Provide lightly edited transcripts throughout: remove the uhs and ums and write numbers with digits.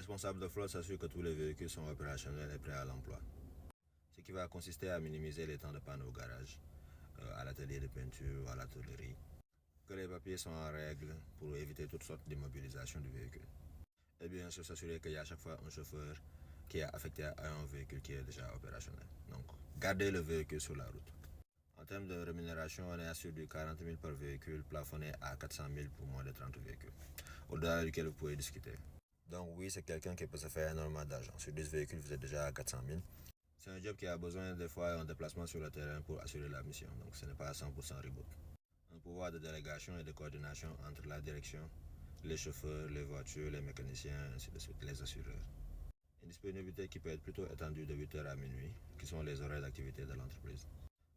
responsable de flotte s'assure que tous les véhicules sont opérationnels et prêts à l'emploi. Ce qui va consister à minimiser les temps de panne au garage, à l'atelier de peinture ou à l'atelier. Que les papiers sont en règle pour éviter toutes sortes d'immobilisation du véhicule. Et bien sûr s'assurer qu'il y a à chaque fois un chauffeur qui est affecté à un véhicule qui est déjà opérationnel. Donc, garder le véhicule sur la route. En termes de rémunération, on est assuré du 40 000 par véhicule, plafonné à 400 000 pour moins de 30 véhicules, au-delà duquel vous pouvez discuter. Donc oui, c'est quelqu'un qui peut se faire énormément d'argent. Sur 10 véhicules, vous êtes déjà à 400 000. C'est un job qui a besoin des fois d'un déplacement sur le terrain pour assurer la mission, donc ce n'est pas à 100% reboot. Un pouvoir de délégation et de coordination entre la direction, les chauffeurs, les voitures, les mécaniciens, ainsi de suite, les assureurs. Une disponibilité qui peut être plutôt étendue de 8h à minuit, qui sont les horaires d'activité de l'entreprise.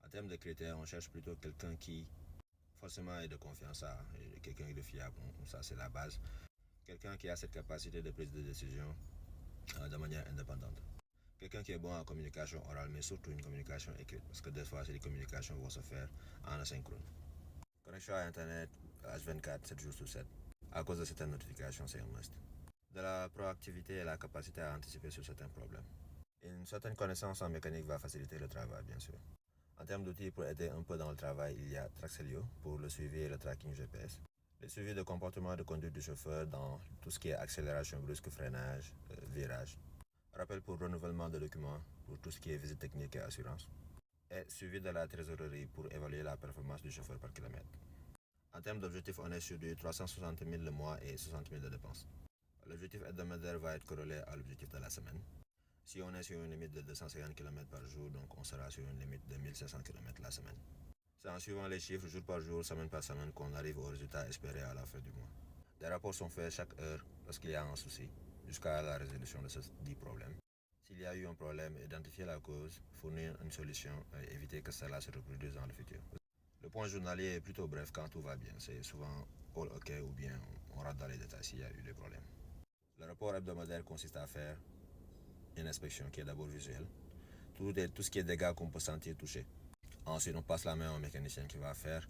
En termes de critères, on cherche plutôt quelqu'un qui forcément est de confiance, quelqu'un de fiable, ça c'est la base. Quelqu'un qui a cette capacité de prise de décision de manière indépendante. Quelqu'un qui est bon en communication orale, mais surtout une communication écrite, parce que des fois, les communications vont se faire en asynchrone. Connexion à Internet, H24, 7 jours sur 7. À cause de certaines notifications, c'est un must. De la proactivité et la capacité à anticiper sur certains problèmes. Une certaine connaissance en mécanique va faciliter le travail, bien sûr. En termes d'outils pour aider un peu dans le travail, il y a Traxelio pour le suivi et le tracking GPS. Le suivi de comportement de conduite du chauffeur dans tout ce qui est accélération brusque, freinage, virage. Rappel pour renouvellement de documents pour tout ce qui est visite technique et assurance. Et suivi de la trésorerie pour évaluer la performance du chauffeur par kilomètre. En termes d'objectifs, on est sur du 360 000 le mois et 60 000 de dépenses. L'objectif hebdomadaire va être corrélé à l'objectif de la semaine. Si on est sur une limite de 250 km par jour, donc on sera sur une limite de 1500 km la semaine. C'est en suivant les chiffres jour par jour, semaine par semaine qu'on arrive au résultat espéré à la fin du mois. Des rapports sont faits chaque heure lorsqu'il y a un souci, jusqu'à la résolution de ce dit problème. S'il y a eu un problème, identifier la cause, fournir une solution et éviter que cela se reproduise dans le futur. Le point journalier est plutôt bref quand tout va bien. C'est souvent all ok ou bien on rentre dans les détails s'il y a eu des problèmes. Le rapport hebdomadaire consiste à faire une inspection qui est d'abord visuelle. Tout ce qui est dégâts qu'on peut sentir toucher. Ensuite, on passe la main au mécanicien qui va faire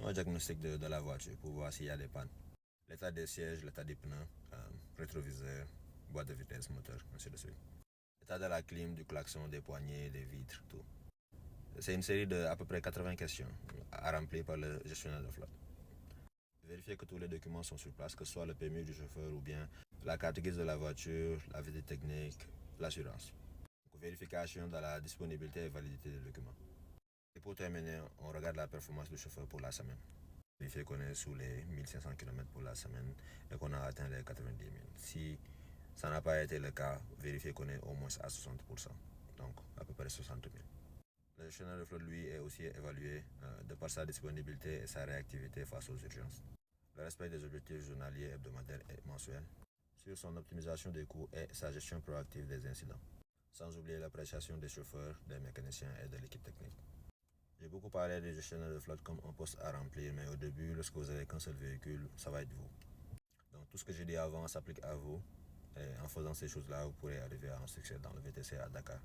un diagnostic de la voiture pour voir s'il y a des pannes. L'état des sièges, l'état des pneus, rétroviseur, boîte de vitesse, moteur, ainsi de suite. L'état de la clim, du klaxon, des poignées, des vitres, tout. C'est une série de à peu près 80 questions à remplir par le gestionnaire de flotte. Vérifier que tous les documents sont sur place, que ce soit le permis du chauffeur ou bien la carte grise de la voiture, la visite technique, l'assurance. Vérification de la disponibilité et validité des documents. Et pour terminer, on regarde la performance du chauffeur pour la semaine. Vérifier qu'on est sous les 1500 km pour la semaine et qu'on a atteint les 90 000. Si ça n'a pas été le cas, vérifier qu'on est au moins à 60%, donc à peu près 60 000. Le gestionnaire de flotte, lui, est aussi évalué de par sa disponibilité et sa réactivité face aux urgences. Le respect des objectifs journaliers, hebdomadaires et mensuels. Sur son optimisation des coûts et sa gestion proactive des incidents. Sans oublier l'appréciation des chauffeurs, des mécaniciens et de l'équipe technique. J'ai beaucoup parlé des gestionnaires de flotte comme un poste à remplir, mais au début, lorsque vous n'avez qu'un seul véhicule, ça va être vous. Donc tout ce que j'ai dit avant s'applique à vous, et en faisant ces choses-là, vous pourrez arriver à un succès dans le VTC à Dakar.